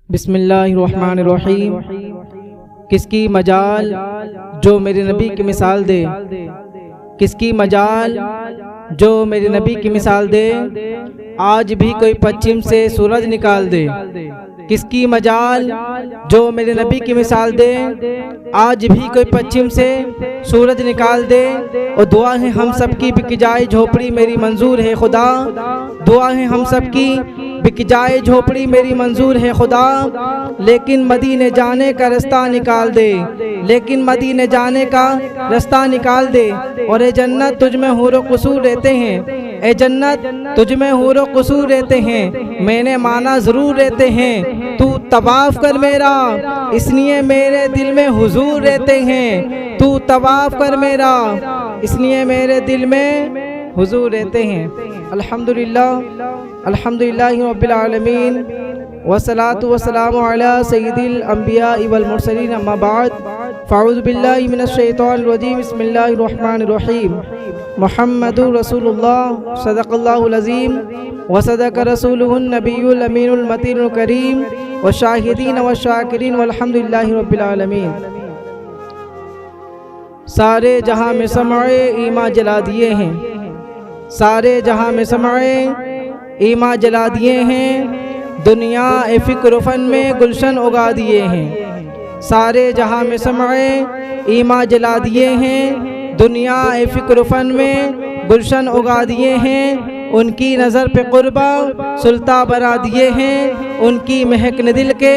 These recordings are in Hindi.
बिस्मिल्लाहिर्रहमानिर्रहीम। किसकी मजाल जो मेरे नबी की मिसाल दे, किसकी मजाल जो मेरे नबी की मिसाल दे, आज भी कोई पश्चिम से सूरज निकाल दे। किसकी मजाल जो मेरे नबी की मिसाल दे, आज भी कोई पश्चिम से सूरज निकाल दे। और दुआ है हम सब की बिक जाए झोपड़ी मेरी मंजूर है खुदा, दुआ है हम सब की बिक जाए झोपड़ी मेरी मंजूर है खुदा। लेकिन मदीने जाने का रास्ता निकाल दे, लेकिन मदीने जाने का रास्ता निकाल दे। और ए जन्नत तुझ में हूर कसूर रहते हैं, ए जन्नत तुझ में हूर कसूर रहते हैं, मैंने माना ज़रूर रहते हैं। तू तवाफ़ कर मेरा, इसलिए मेरे दिल में हुजूर रहते हैं। तू तवाफ़ कर मेरा, इसलिए मेरे दिल में हुजूर रहते हैं। अल्हम्दुलिल्लाह अल्हम्दुलिल्लाहि रब्बिल आलमीन वस्सलातु वस्सलामु अला सय्यिदिल अंबिया वल मुरसलीन अम्मा बाद फ़अऊज़ु बिल्लाहि मिनश शैतानिर रजीम। बिस्मिल्लाहिर रहमानिर रहीम। मुहम्मदुर रसूलुल्लाह सदक़ल्लाहुल अज़ीम व सदक़ रसूलुहुन नबियुल अमीनुल मतीनुल करीम व शाहिदीन व शाकिरीन वल्हम्दुलिल्लाहि रब्बिल आलमीन। सारे जहां में समाए ईमान जला दिए हैं, सारे जहां में समाए ईमान जला दिए हैं, दुनिया ए फ़िक्र फ़न में गुलशन उगा दिए हैं। सारे जहां में समाए ईमान जला दिए हैं, दुनिया ए फ़िक्र फ़न में गुलशन उगा दिए हैं। उनकी नज़र पे कुर्बा सुल्ता बना दिए हैं, उनकी महकन दिल के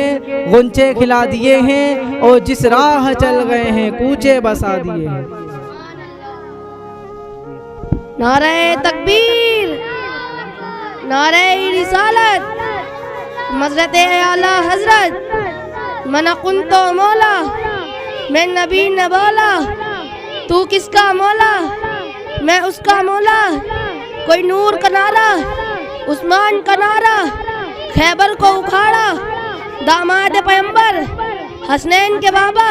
गुंचे खिला दिए हैं। और जिस राह चल गए हैं कूचे बसा दिए हैं। नारे तकबीर, नारे रिसालत, मज़रत आला हज़रत, मना कुंतो मौला, मैं नबी ने बोला, तू किसका मौला, मैं उसका मौला। कोई नूर का नारा, उस्मान का नारा, खैबर को उखाड़ा, दामाद पैगंबर, हसनैन के बाबा,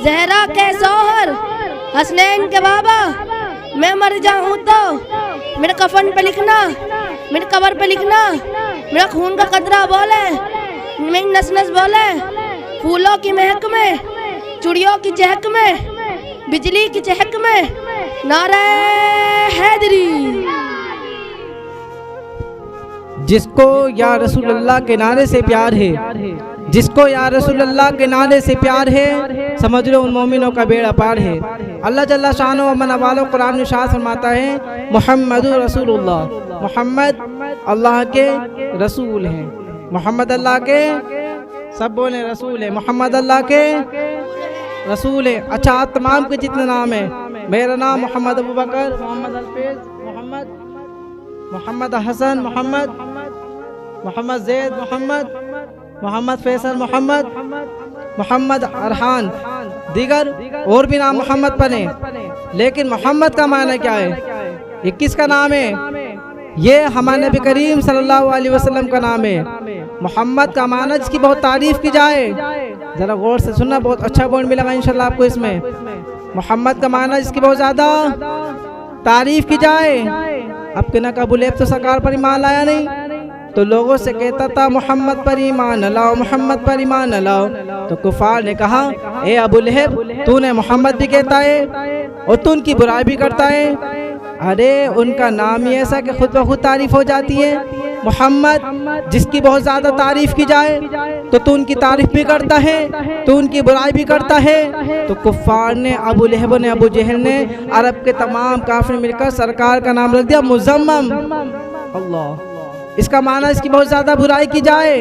जहरा के सोहर, हसनैन के बाबा। मैं मर जाऊँ तो मेरे कफन पे लिखना, मेरे कब्र पे लिखना, मेरा खून का कतरा बोले, मेरी नस नस बोले। फूलों की महक में, चुड़ियों की चहक में, बिजली की चहक में, नारे हैदरी। जिसको या रसूलुल्लाह के नारे से प्यार है, जिसको या रसूलुल्लाह के नारे से प्यार है, समझ लो उन मोमिनों का बेड़ा पार है। अल्लाह जल्ला शानो मन वालों कुरान में इरशाद फरमाता है, मुहम्मदुर रसूलुल्लाह, मुहम्मद अल्लाह के रसूल हैं। मोहम्मद अल्लाह के, सब बोले रसूल है, मोहम्मद अल्लाह के रसूल है। अच्छा, आप तमाम के जितने नाम है, मेरा नाम मोहम्मद अबू बकर, मोहम्मद अल्फेज, मोहम्मद हसन, मोहम्मद जैद, मोहम्मद फैसल, मोहम्मद अरहान, दीगर और भी नाम मोहम्मद पढ़े। लेकिन मोहम्मद का माना क्या है, ये किसका नाम है? ये हमारे नबी करीम सल्लल्लाहु अलैहि वसल्लम का नाम है। मोहम्मद का माना जिसकी बहुत तारीफ की जाए, जरा गौर से सुनना, बहुत अच्छा पॉइंट मिलेगा इंशाल्लाह आपको इसमें। मोहम्मद का माना जिसकी बहुत ज्यादा तारीफ की जाए। अब के ना अबू लहब तो सरकार पर ईमान लाया नहीं, तो लोगों से कहता था मोहम्मद पर ईमान लाओ, मोहम्मद पर ईमान लाओ। तो कुफार ने कहा, ए अबू लहब, तूने मोहम्मद भी कहता है और तू उनकी बुराई भी करता है। अरे उनका नाम ही ऐसा कि खुद ब खुद तारीफ हो जाती है। मोहम्मद जिसकी बहुत ज़्यादा तारीफ की जाए तो तू उनकी तारीफ भी करता है, तो उनकी बुराई भी करता है। तो कुफार ने, अबू लहब ने, अबू जहल ने, अरब के तमाम काफिर मिलकर सरकार का नाम रख दिया मुज़म्मम। अल्लाह, इसका माना इसकी बहुत ज्यादा बुराई की जाए,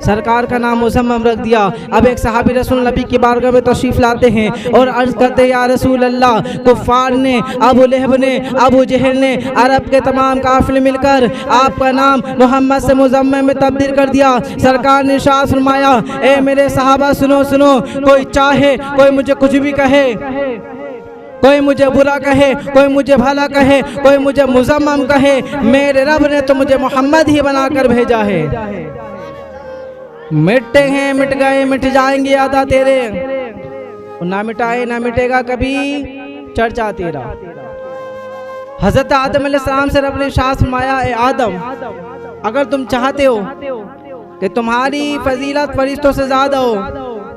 सरकार का नाम मुज़म्मम रख दिया। अब एक सहाबी रसूल नबी की बारगाह में तशरीफ लाते हैं और अर्ज करते हैं, या रसूल अल्लाह, कुफार ने, अबू लहब ने, अबू जहल ने, अरब के तमाम काफिर मिलकर आपका नाम मोहम्मद से मुज़म्मम में तब्दील कर दिया। सरकार ने इरशाद फरमाया, ए मेरे सहाबा सुनो सुनो, कोई चाहे कोई मुझे कुछ भी कहे, कोई मुझे बुरा कहे, कोई मुझे भला कहे, कोई मुझे मुज़म्मम कहे, मेरे रब ने तो मुझे मोहम्मद ही बनाकर भेजा है। मिटते हैं मिट गए, मिट जाएंगे यादा तेरे, ना मिटाए ना मिटेगा कभी चर्चा तेरा। हज़रत आदम अलैहिस्सलाम से रब ने इरशाद फरमाया, ए आदम, अगर तुम चाहते हो कि तुम्हारी फजीलत फरिश्तों से ज़्यादा हो,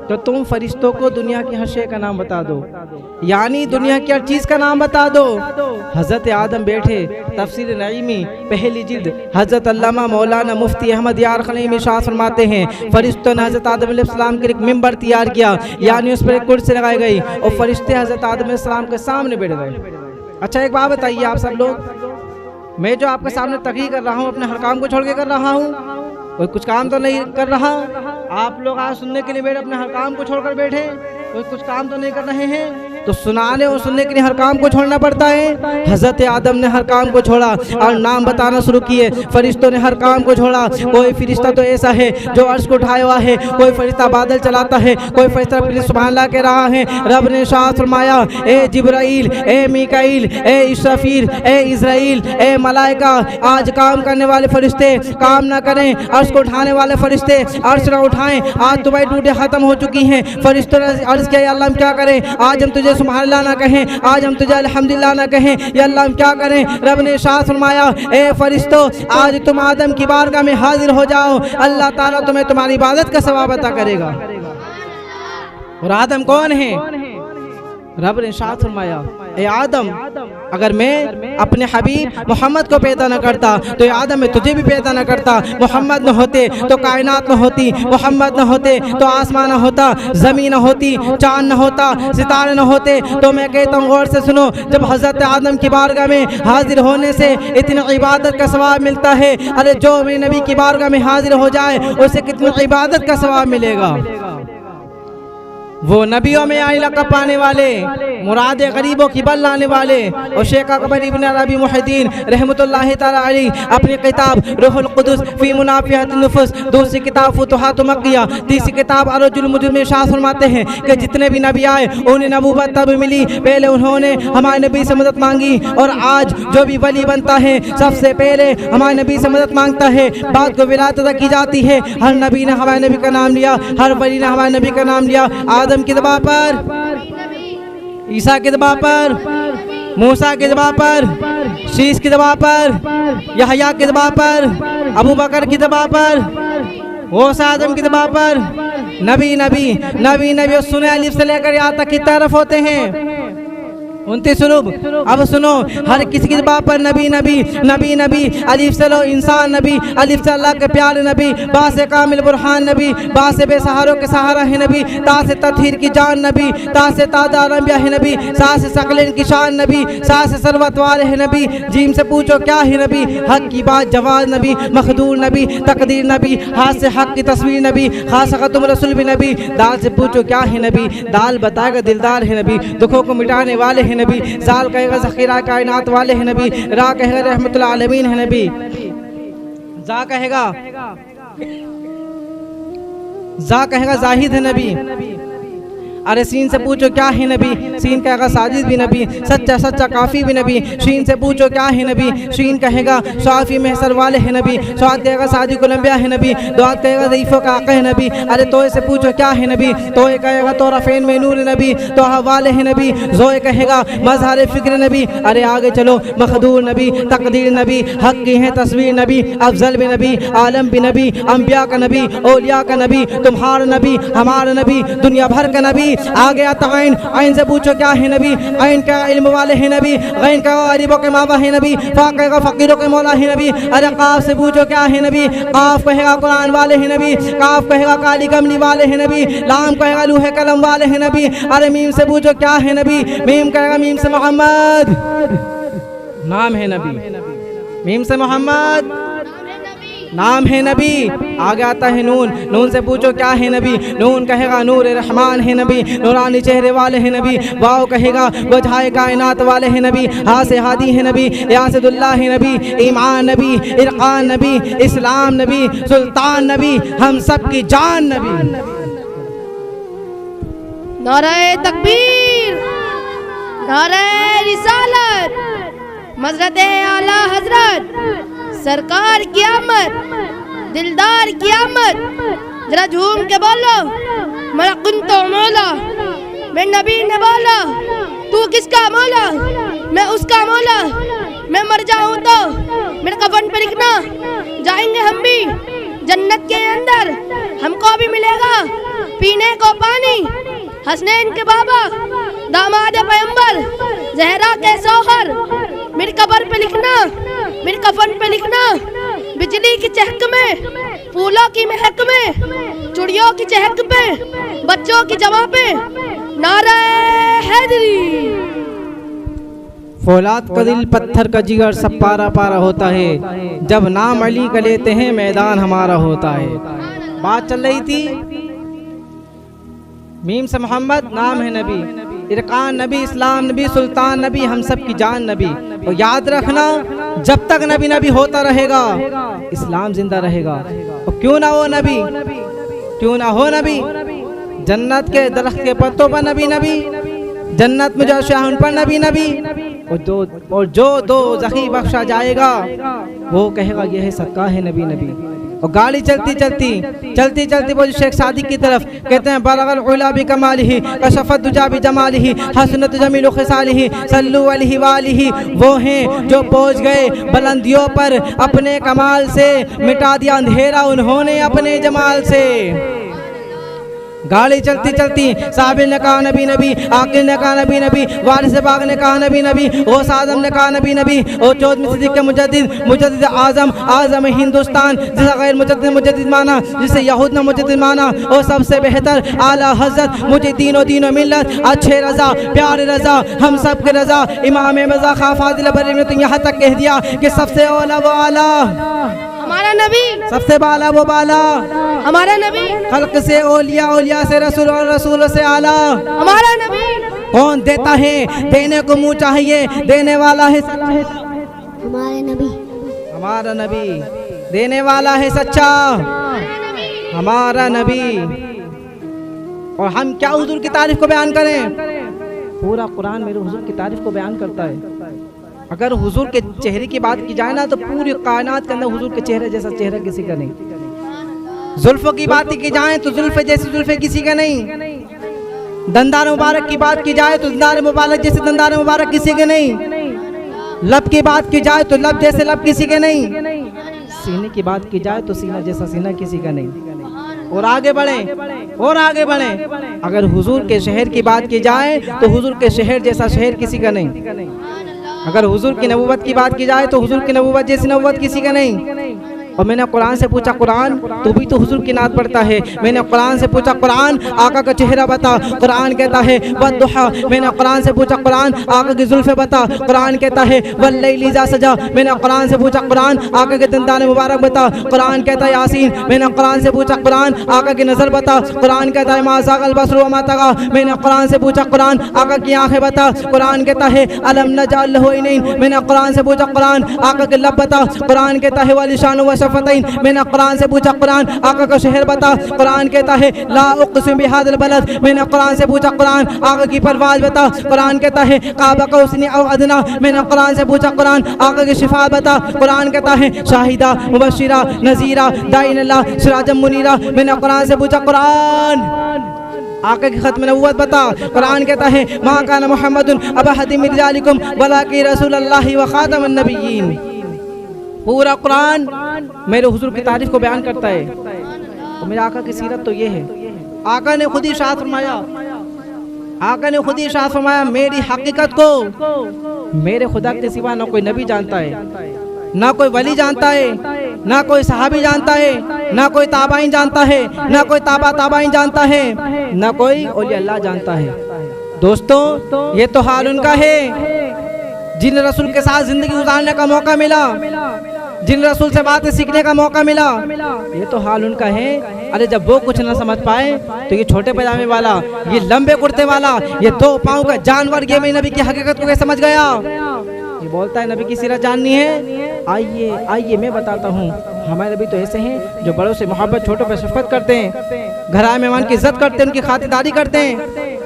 तो तुम फरिश्तों को दुनिया की हर शे का नाम बता दो, यानी दुनिया की हर चीज़ का नाम बता दो। हज़रत आदम बैठे, तफसीर नईमी पहली जिल्द, हज़रत अल्लामा मौलाना मुफ्ती अहमद यार खलीमी शाह फरमाते हैं, फरिश्तों ने हज़रत आदम अलैहिस्सलाम के लिए एक मिंबर तैयार किया, यानी उस पर एक कुर्सी लगाई गई और फरिश्ते हज़रत आदम अलैहिस्सलाम के सामने बैठ गए। अच्छा एक बात बताइए आप सब लोग, मैं जो आपके सामने तकरीर कर रहा हूँ अपने हर काम को छोड़ के कर रहा हूँ, कोई कुछ काम तो नहीं कर रहा। आप लोग आज सुनने के लिए बैठे, अपने हर काम को छोड़कर बैठे, कोई कुछ काम तो नहीं कर रहे हैं। तो सुनाने और सुनने के लिए हर काम को छोड़ना पड़ता है। हज़रत आदम ने हर काम को छोड़ा और नाम बताना शुरू किए। फरिश्तों ने हर काम को छोड़ा। कोई फरिश्ता तो ऐसा है जो अर्श को उठाया हुआ है, कोई फरिश्ता बादल चलाता है, कोई फरिश्ता सुभान अल्लाह कह रहा है। रब ने इरशाद फरमाया, ए जिब्राइल, ए मीकाइल, ए इस्राफील, ए इज़राइल, ए मलाइका, आज काम करने वाले फरिश्ते काम ना करें, अर्श को उठाने वाले फरिश्ते अर्श ना उठाएं। आज तुम्हारी ड्यूटी खत्म हो चुकी है। फरिश्तों ने अर्ज किया, अल्लाह हम क्या करें, आज हम तुझे सुभान अल्लाह ना कहें, आज हम तुझे अल्हम्दुलिल्लाह ना कहें, या अल्लाह हम क्या करें। रब ने इरशाद फरमाया, ए फरिश्तों, आज तुम आदम की बारगाह में हाजिर हो जाओ, अल्लाह ताला तुम्हें तुम्हारी इबादत का सवाब अता करेगा। और आदम कौन है? रब ने इरशाद फरमाया, ए आदम, अगर मैं अपने हबीब मोहम्मद को पैदा न करता तो आदम में तुझे भी पैदा न करता। मोहम्मद न होते तो कायनात न होती, मोहम्मद न होते तो आसमान न होता, ज़मीन न होती, चाँद न होता, सितारे न होते। तो मैं कहता हूँ गौर से सुनो, जब हज़रत आदम की बारगाह में हाजिर होने से इतनी इबादत का सवाब मिलता है, अरे जो मेरे नबी की बारगाह में हाजिर हो जाए उसे कितनी इबादत का सवाब मिलेगा। वो नबियों में आई लक़ब पाने वाले, मुराद गरीबों की बल लाने वाले। और शेख अकबर इब्न अरबी मुहिद्दीन रहमतुल्लाहि तआला अलैह अपनी किताब रूहुल कुदुस फी मुनाफ़िहत नुफुस, दूसरी किताब फुतुहात मक्किया, तीसरी किताब अरजुल मुजुद में शाह फरमाते हैं कि जितने भी नबी आए उन्हें नबूवत तब मिली, पहले उन्होंने हमारे नबी से मदद मांगी, और आज जो भी वली बनता है सबसे पहले हमारे नबी से मदद मांगता है, बाद को विलायत अता की जाती है। हर नबी ने हमारे नबी का नाम लिया, हर वली ने हमारे नबी का नाम लिया। आदम की दबा पर, ईसा की दबा पर, मूसा की दबा पर, शीश की दबा पर, यहया की दबा पर, अबू बकर की दबा पर, गौस आजम की दबा पर, नबी नबी नबी नबी और सुने अलिफ से लेकर यहाँ तक की तरफ होते हैं 29 रूप। अब सुनो, हर किसी की दबा पर नबी नबी नबी नबी, अलिफ से लो इंसान नबी, अलिफ से अल्लाह के प्यारे नबी, बा से कामिल बुरहान नबी, बा से बेसहारों के सहारा है नबी, ता से तत्हीर की जान नबी, ता से तादार अंबिया है नबी, सा से सकलेन की शान नबी, सा से सरवत वाले है नबी, जीम से पूछो क्या है नबी, हक की बात जवाब नबी, मखदूर नबी, तकदीर नबी, हाथ से हक की तस्वीर नबी, खास तुम रसूल भी नबी, दाल से पूछो क्या है नबी, दाल बताएगा दिलदार है नबी, दुखों को मिटाने वाले हैं नबी, जाल कहेगा ज़ख़ीरा कायनात वाले हैं नबी, रा कहेगा रहमतुल आलमीन है नबी, जा कहेगा जाहिद है नबी। अरे सीन से पूछो क्या है नबी, सीन कहेगा साजिद भी नबी, सच्चा सच्चा काफ़ी भी नबी। शीन से पूछो क्या है नबी, शीन कहेगा शाफी महसर वाले है नबी, स्वाद कहेगा सादी कोलंबिया है नबी, दुआत कहेगा ज़ईफ़ों का आक़ा है नबी। अरे तोए से पूछो क्या है नबी, तोए कहेगा तो रफ़ेन में नूर नबी, तो वाले है नबी, ज़ोए कहेगा मज़हर फ़िक्र नबी। अरे आगे चलो, मखदूर नबी, तकदीर नबी, हक़ की है तस्वीर नबी, अफजल भी नबी, आलम भी नबी, अम्बिया का नबी, औलिया का नबी, तुम्हारा नबी, हमारा नबी, दुनिया भर का नबी। आगे आता आइन, आइन से पूछो क्या है नबी, आइन का इल्म वाले है नबी, गैन का गरीबों के मावा है नबी, फा कहेगा फ़कीरों के मौला है नबी। अरे काफ से पूछो क्या है नबी, काफ कहेगा कुरान वाले है नबी, काफ कहेगा काली कमली वाले है नबी, लाम कहेगा लूहे कलम वाले है नबी। अरे मीम से पूछो क्या है नबी, मीम कहेगा मीम से मोहम्मद नाम है नबी, मीम से मोहम्मद नाम है नबी। आगे आता है नून, नून से पूछो क्या है नबी, नून कहेगा नूर रहमान है नबी, नूरानी चेहरे वाले हैं नबी, वाव कहेगा वजहाए कायनात वाले हैं नबी, हा से हादी है नबी, यासिदुल्लाह है नबी, ईमान नबी, इरकान नबी, इस्लाम नबी, सुल्तान नबी, हम सब की जान नबी। नारे तकबीर, नारे रिसालत, मज़रत आला हजरत सरकार की आमद, दिलदार की आमद। जरा झूम के बोलो, मैं कुंतो मौला, मैं नबी ने बोला तू किसका मौला, मैं उसका मौला, मैं मर जाऊं तो मेरे कफन पे लिखना, जाएंगे हम भी जन्नत के अंदर हमको भी मिलेगा पीने को पानी। हसनैन के बाबा दामाद पैगंबर जहरा के सोहर मेरे कब्र पे लिखना, मेरे कफन पे लिखना, बिजली की चहक में, फूलों की महक में, चुड़ियों की चहक पे, बच्चों की जमा पे नारा हैदरी। फौलाद का दिल पत्थर का जिगर सब पारा पारा होता है, जब नाम अली का लेते हैं मैदान हमारा होता है। बात चल रही थी मीम से मोहम्मद, नाम है नबी, इरकान नबी, इस्लाम नबी, सुल्तान नबी, हम सब की जान नबी। और याद रखना जब तक नबी नबी होता रहेगा इस्लाम जिंदा रहेगा। और क्यों ना हो नबी, क्यों ना हो नबी, जन्नत के दरख्त के पत्तों पर नबी नबी, जन्नत में जो शाह उन पर नबी नबी, और जो दो जखी बख्शा जाएगा वो कहेगा यह है सदका है नबी नबी। और गाड़ी चलती चलती वो शेख सादिक की तरफ कहते हैं बलगल उला बि कमालिही कशफत दुजा बि जमालिही हसनत जमील खिसालिही सल्लु अलैहि वालिही। वो हैं जो पहुंच गए बुलंदियों पर अपने कमाल से, मिटा दिया अंधेरा उन्होंने अपने जमाल से। गाड़ी चलती साबिर ने कहा नबी नबी, आकिल ने कहा नबी नबी, वारिस बाग ने कहा नबी नबी, गौस आजम ने कहा नबी नबी, और 14वीं सदी के मुजद्दिद आजम हिंदुस्तान, जिसे गैर मुजद्दिद माना, जिसे यहूद ने मुजद्दिद माना, और सबसे बेहतर आला हजरत मुझे दीनो मिल्लत अच्छे रजा प्यारे रजा हम सब के रजा इमाम रजा खा फाजिल बरी ने तो यहाँ तक कह दिया कि सबसे औला वो आला हमारा नबी, सबसे बाला वो बाला हमारा नबी, खल्क से औलिया से रसूल और रसूल से आला हमारा नबी। कौन देता है देने को मुँह चाहिए, देने वाला है हमारे नबी, हमारा नबी, देने वाला है सच्चा हमारा नबी। और हम क्या हुजूर की तारीफ को बयान करें, पूरा कुरान मेरे हुजूर की तारीफ को बयान करता है। अगर हुजूर के चेहरे की बात की जाए ना तो पूरी कायनात के अंदर हुजूर के चेहरे जैसा चेहरा किसी का नहीं। जुल्फों की बात की जाए तो जुल्फे जैसी जुल्फे किसी का नहीं। दंदार मुबारक की बात की जाए तो दंदार मुबारक जैसे दंदार मुबारक किसी के नहीं। लब की बात की जाए तो लब जैसे लब किसी के नहीं। सीने की बात की जाए तो सीना जैसा सीना किसी का नहीं। और आगे बढ़े अगर हुजूर के शहर की बात की जाए तो हुजूर के शहर जैसा शहर किसी का नहीं। अगर हुजूर की नबूवत की बात की जाए तो हुजूर की नबूवत जैसी नबूवत किसी का नहीं। और मैंने कुरान से पूछा कुरान तो भी तो हुजूर की नात पढ़ता है। मैंने कुरान से पूछा कुरान आका का चेहरा बता, कुरान कहता है वद्दुहा। मैंने कुरान से पूछा कुरान आका की जुल्फे बता, कुरान कहता है वल्लैलि इज़ा सजा। मैंने कुरान से पूछा कुरान आका के दंदान मुबारक बता, कुरान कहता है यासीन। मैंने कुरान से पूछा कुरान आका की नज़र बता, कुरान कहता है मा ज़ाग़ल बसरु व मा तग़ा। मैंने कुरान से पूछा कुरान आका की आंखें बता, कुरान कहता है अलम नजअल लहू ऐनैन। मैंने कुरान से पूछा कुरान आका के लब बता, कुरान कहता है वलिशान व शफ़तैन। मैंने कुरान से पूछा कुरान आका का शहर बता, कुरान कहता है ला उक़सिम बिहादिल बलद। मैंने कुरान से पूछा कुरान आका की परवाज़ बता, कुरान कहता है काबा कौसनी औ अदना। मैंने कुरान से पूछा कुरान आका की शिफा बता, कुरान कहता है शाहिदा मुबश्शिरा नज़ीरा दाइन अल्लाह सिराजम मुनीरा। मैंने कुरान से पूछा कुरान आका की खत्म नबूवत बता, कुरान कहता है मा काना मुहम्मदुन अबा हदीम मिन रिजालिकुम वलाकिन रसूलुल्लाहि व खातमुन नबिय्यीन। पूरा कुरान मेरे हुजूर की तारीफ को बयान करता है। और मेरे आका की सीरत तो ये है, आका ने खुद ही इरशाद फरमाया, आका ने खुद ही इरशाद फरमाया मेरी हकीकत को मेरे खुदा के सिवा ना कोई नबी जानता है, ना कोई वली जानता है, ना कोई सहाबी जानता है, ना कोई ताबाइन जानता है, ना कोई ताबाइन जानता है, ना कोई औलिया अल्लाह जानता है। दोस्तों ये तो हाल उनका है जिन रसूल के साथ जिंदगी गुजारने का मौका मिला, जिन रसूल से बातें सीखने का मौका मिला। ये तो हाल उनका है। अरे जब वो कुछ ना समझ पाए तो ये छोटे पैजामे वाला, ये लंबे कुर्ते वाला, ये 2 पाँव का जानवर ये मैं नबी की हकीकत को कैसे समझ गया। ये बोलता है नबी की सीरत जाननी है, आइए मैं बताता हूँ। हमारे नबी तो ऐसे हैं जो बड़ों से मोहब्बत, छोटों पर शफकत करते हैं, घर आए मेहमान की इज्जत करते हैं, उनकी खातिरदारी करते हैं,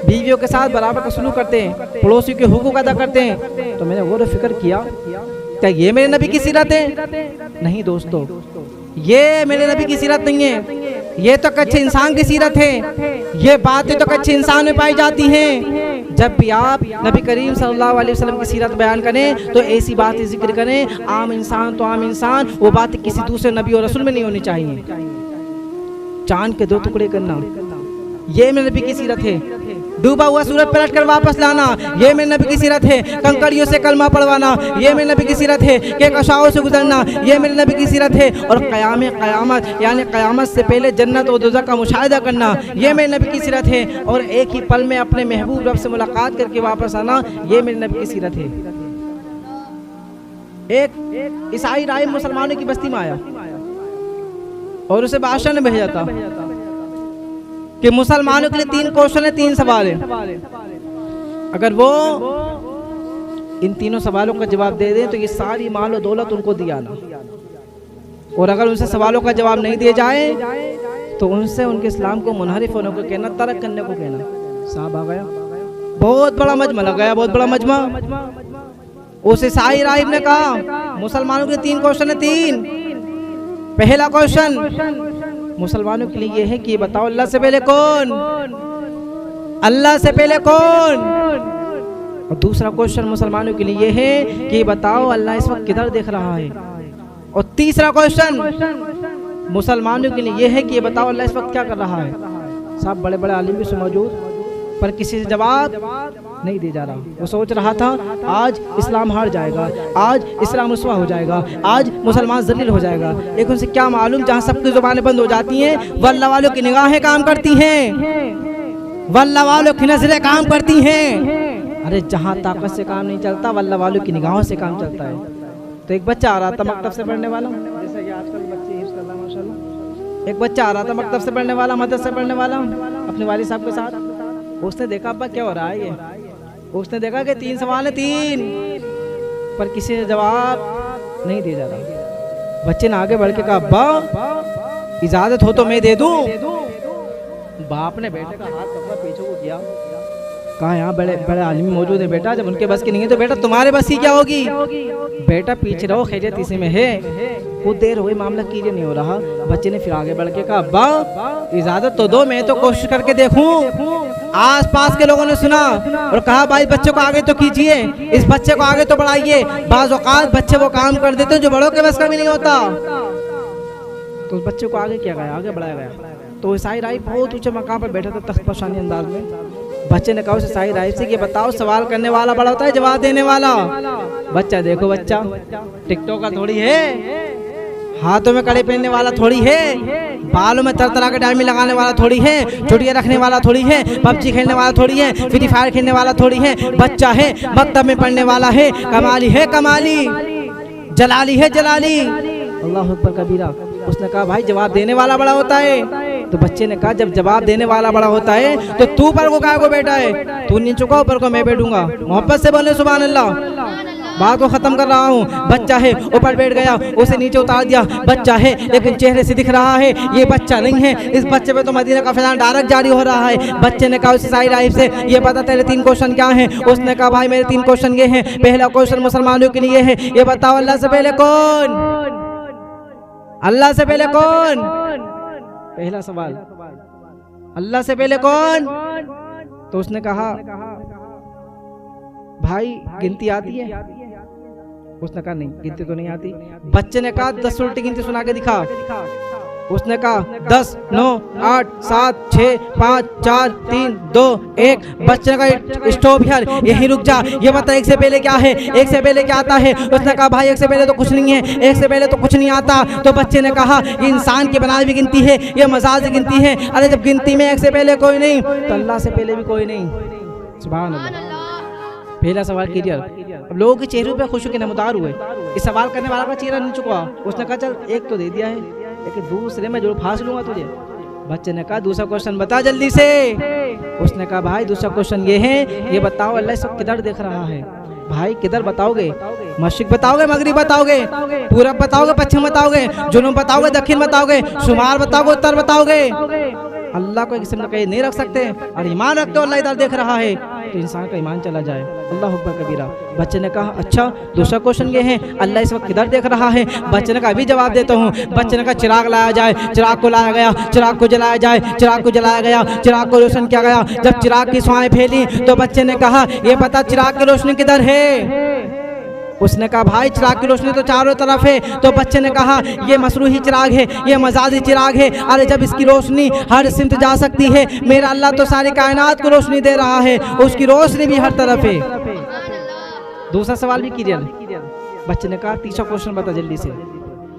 बीवियों के साथ बराबर का सलूक करते हैं, पड़ोसी के हुकूक अदा करते हैं। तो मैंने गौर फिक्र किया क्या ये मेरे नबी की सीरत है? नहीं दोस्तों, ये मेरे नबी की सीरत नहीं है। ये तो कच्चे इंसान की सीरत है। ये बातें तो कच्चे इंसान में पाई जाती हैं। जब भी आप नबी करीम सल्लल्लाहु अलैहि वसल्लम की सीरत बयान करें तो ऐसी बातें जिक्र करें, आम इंसान तो आम इंसान, वो बातें किसी दूसरे नबी और रसूल में नहीं होनी चाहिए। चांद के 2 टुकड़े करना, ये मेरे नबी की सीरत है। डूबा हुआ सूरज पलट कर वापस लाना, ये मेरे नबी की सीरत है। कंकड़ियों से कलमा पढ़वाना, ये मेरे नबी की सीरत है। के कशाओं से गुजरना, ये मेरे नबी की सीरत है। और क़यामत यानी क़यामत से पहले जन्नत और दोज़ख का मुशाहिदा करना, ये मेरे नबी की सीरत है। और एक ही पल में अपने महबूब रब से मुलाकात करके वापस आना, ये मेरे नबी की सीरत है। एक ईसाई राहिब मुसलमानों की बस्ती में आया और उसे बादशाह ने भेजा था कि मुसलमानों के लिए 3 क्वेश्चन है, 3 सवाल है। अगर वो इन तीनों सवालों का जवाब दे दें तो ये सारी माल और दौलत उनको दिया ना, और अगर उनसे सवालों का जवाब नहीं दिया जाए तो उनसे उनके इस्लाम को मुनहरिफ होने को कहना, तर्क करने को कहना। साहब आ गया, बहुत बड़ा मजमा लग गया, बहुत बड़ा मजमा। उस ईसाई राहिब ने कहा मुसलमानों के लिए 3 क्वेश्चन है, 3। पहला क्वेश्चन मुसलमानों के लिए ये है कि बताओ अल्लाह से पहले कौन, अल्लाह से पहले कौन। और दूसरा क्वेश्चन मुसलमानों के लिए ये है कि बताओ अल्लाह इस वक्त किधर देख रहा है। और तीसरा क्वेश्चन मुसलमानों के लिए ये है कि बताओ अल्लाह इस वक्त क्या कर रहा है। साहब बड़े बड़े आलिम भी मौजूद, पर किसी से जवाब नहीं दिया जा रहा। वो सोच रहा था आज इस्लाम हार जाएगा, आज इस्लाम रुस्वा हो जाएगा, आज मुसलमान जलील हो जाएगा। लेकिन उनसे क्या मालूम, जहाँ सबकी जुबानें बंद हो जाती हैं वह अल्लाह वालों की निगाहें काम करती हैं, वह अल्लाह वालों की नजरें काम करती हैं। अरे जहाँ ताकत से काम नहीं चलता वह अल्लाह वालों की निगाहों से काम चलता है। तो एक बच्चा आ रहा था मकतब से पढ़ने वाला, जैसे कि आजकल बच्चे हिफ्ज़ कर रहे हैं माशाल्लाह। एक बच्चा आ रहा था मकतब से पढ़ने वाला, मदरसे से पढ़ने वाला, अपने वालिद साहब के साथ। उसने देखा अब्बा क्या हो रहा है ये, उसने देखा कि 3 सवाल है, 3, पर किसी ने जवाब नहीं दिया जा रहा। बच्चे ने आगे बढ़ के कहा अब्बा इजाजत हो तो मैं दे दूं। बाप ने बेटे का हाथ पकड़ा, पीछे को किया, कहा यहाँ बड़े बड़े आलिम मौजूद है बेटा, जब उनके बस की नहीं है तो बेटा तुम्हारे बस की क्या होगी। बेटा पीछे रहो, खैरियत इसी में है। कुछ देर हुई, मामला क्लियर नहीं हो रहा। बच्चे ने फिर आगे बढ़ के कहा अब्बा इजाजत तो दो, मैं तो कोशिश करके देखूं। आस पास के लोगों ने सुना और कहा भाई बच्चे को आगे तो कीजिए, इस बच्चे को आगे तो बढ़ाइए। बाज़ औक़ात बच्चे वो काम कर देते हैं जो बड़ों के बस का भी नहीं होता। तो उस बच्चे को आगे किया गया, आगे बढ़ाया गया। तो ईसाई राहिब बहुत ऊंचे मकाम पर बैठा था, तख्तशानी अंदाज में। बच्चे ने कहा उस ईसाई राहिब से कि बताओ सवाल करने वाला बड़ा होता है जवाब देने वाला। बच्चा देखो, बच्चा टिकटॉकर थोड़ी है, हाथों में कड़े पहनने वाला थोड़ी है, बालों में तरह तरह के डायमंड लगाने वाला थोड़ी है, चुटिया रखने वाला थोड़ी है, पबजी खेलने वाला थोड़ी है, फ्री फायर खेलने वाला थोड़ी है। बच्चा है, मकतब में पढ़ने वाला है, कमाली है कमाली, जलाली है जलाली। अल्लाह अकबर कबीरा। उसने कहा भाई जवाब देने वाला बड़ा होता है। तो बच्चे ने कहा जब जवाब देने वाला बड़ा होता है तो तू पर को काय को बैठा है, तू नीचे को ऊपर को मैं बैठूंगा। मोहब्बत से बोले सुभान अल्लाह। बात को खत्म कर रहा हूँ। बच्चा है, ऊपर बैठ गया, उसे नीचे उतार दिया। बच्चा है लेकिन चेहरे से दिख रहा है ये बच्चा नहीं है, इस बच्चे पे तो मदीना का फैज़ान डायरेक्ट जारी हो रहा है। बच्चे ने कहा उस ईसाई राहिब से ये पता तेरे 3 क्वेश्चन क्या हैं। उसने कहा भाई मेरे 3 क्वेश्चन ये हैं। पहला क्वेश्चन मुसलमानों के लिए है, ये बताओ अल्लाह से पहले कौन, अल्लाह से पहले कौन। पहला सवाल अल्लाह से पहले कौन। तो उसने कहा भाई गिनती आती है। उसने कहा नहीं गिनती तो नहीं आती। बच्चे ने कहा 10 उल्टी गिनती सुना के दिखा। उसने कहा 10 9 8 7 6 5 4 3 2 1। बच्चे ने कहा स्टॉप यार, यहीं रुक जा, ये बता 1 से पहले क्या है, 1 से पहले क्या आता है। उसने कहा भाई 1 से पहले तो कुछ नहीं है, 1 से पहले तो कुछ नहीं आता। तो बच्चे ने कहा ये इंसान की बनाई हुई गिनती है, ये मजाज गिनती है। अरे जब गिनती में 1 से पहले कोई नहीं तो अल्लाह से पहले भी कोई नहीं। सुभान अल्लाह। पहला सवाल क्लियर। अब लोगों के चेहरों पे खुशी के नमदार हुए। इस सवाल करने वाला का चेहरा नहीं चुका। उसने कहा चल 1 तो दे दिया है, लेकिन दूसरे में जरूर फांस लूंगा तुझे। बच्चे ने कहा दूसरा क्वेश्चन बता जल्दी से। उसने कहा भाई दूसरा क्वेश्चन ये है, ये बताओ अल्लाह सब किधर देख रहा है। भाई किधर बताओगे, मशरिक बताओगे, मगरिब बताओगे, पूरब बताओगे, पश्चिम बताओगे, जुनूब बताओगे, दक्षिण बताओगे, शुमाल बताओगे, उत्तर बताओगे। अल्लाह को किस्म का कहीं नहीं रख सकते और ईमान रखते हो अल्लाह इधर देख रहा है तो इंसान का ईमान चला जाए। अल्लाह अकबर कबीरा। बच्चे ने कहा अच्छा दूसरा क्वेश्चन ये है अल्लाह इस वक्त किधर देख रहा है। बच्चे ने कहा अभी जवाब देता हूँ। बच्चे ने कहा चिराग लाया जाए। चिराग को लाया गया, चिराग को जलाया जाए, चिराग को जलाया गया, चिराग को रोशन किया गया। जब चिराग की स्वाएं फैली तो बच्चे ने कहा ये पता चिराग की रोशनी किधर है। उसने कहा भाई चिराग की रोशनी तो चारों तरफ है। तो बच्चे ने कहा ये मसरूही चिराग है, ये मजाजी चिराग है। अरे जब इसकी रोशनी हर सिमत जा सकती है, मेरा अल्लाह तो सारी कायनात को रोशनी दे रहा है, उसकी रोशनी भी हर तरफ है। दूसरा सवाल भी कीजिए। बच्चे ने कहा तीसरा क्वेश्चन बता जल्दी से।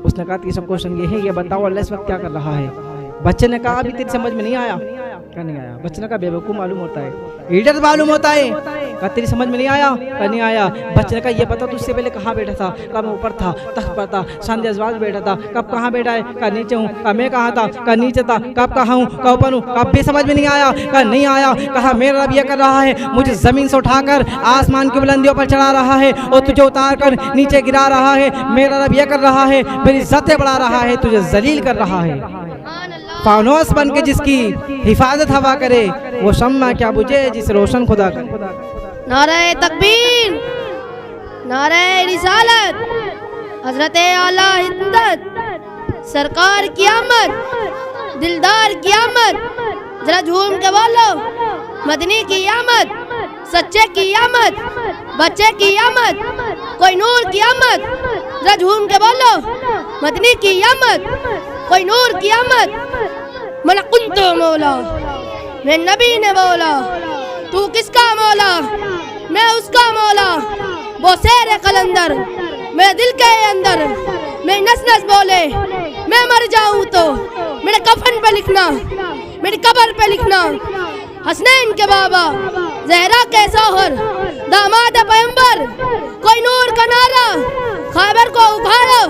उसने कहा तीसरा क्वेश्चन ये है, ये बताओ अल्लाह इस वक्त क्या कर रहा है। बच्चे ने कहा अभी तेरी समझ में नहीं आया। क्या नहीं आया? बच्चे ने कहा बेवकूफ़ मालूम होता है, ईडर मालूम होता है। कहा तेरी समझ में नहीं आया? कहा नहीं आया। बच्चे ने कहा ये बता तुझसे पहले कहाँ बैठा था? कहा मैं ऊपर था, तख्त पर था, शांति अजवाज बैठा था। कब कहाँ बैठा है? कहा नीचे हूँ। कहा मैं कहाँ था? कहा नीचे था। कब कहाँ हूँ? कहा ऊपर हूँ। कहा भी समझ में नहीं आया? कहा नहीं आया। कहा मेरा रब ये कर रहा है, मुझे ज़मीन से उठाकर आसमान की बुलंदियों पर चढ़ा रहा है और तुझे उतार कर नीचे गिरा रहा है। मेरा रब ये कर रहा है, मेरी इज्जतें बढ़ा रहा है, तुझे जलील कर रहा है। फानोस बन के जिसकी हिफाजत हवा करे, वो शम्मा क्या बुझे जिस रोशन खुदा करे। नारे तकबीर, नारे रिसालत, हजरत आला हिंदत, सरकार की आमद, दिलदार की आमद। जरा झूम के बोलो मदनी की आमद, सच्चे की आमद, बच्चे की आमद, कोई नूर की आमद। जरा झूम के बोलो मदनी की आमद, कोई नूर की आमद। मन कुंतो मौला, मैं नबी ने बोला तू किसका मौला? मैं उसका मौला। वो शेर कलंदर मेरे दिल के अंदर, मैं नस नस बोले मैं मर जाऊं तो मेरे कफन पे लिखना, मेरी कब्र पे लिखना। हसनैन के बाबा, जहरा के सोहर, दामाद पैगंबर, कोई नूर का नारा, खैबर को उखाड़ो,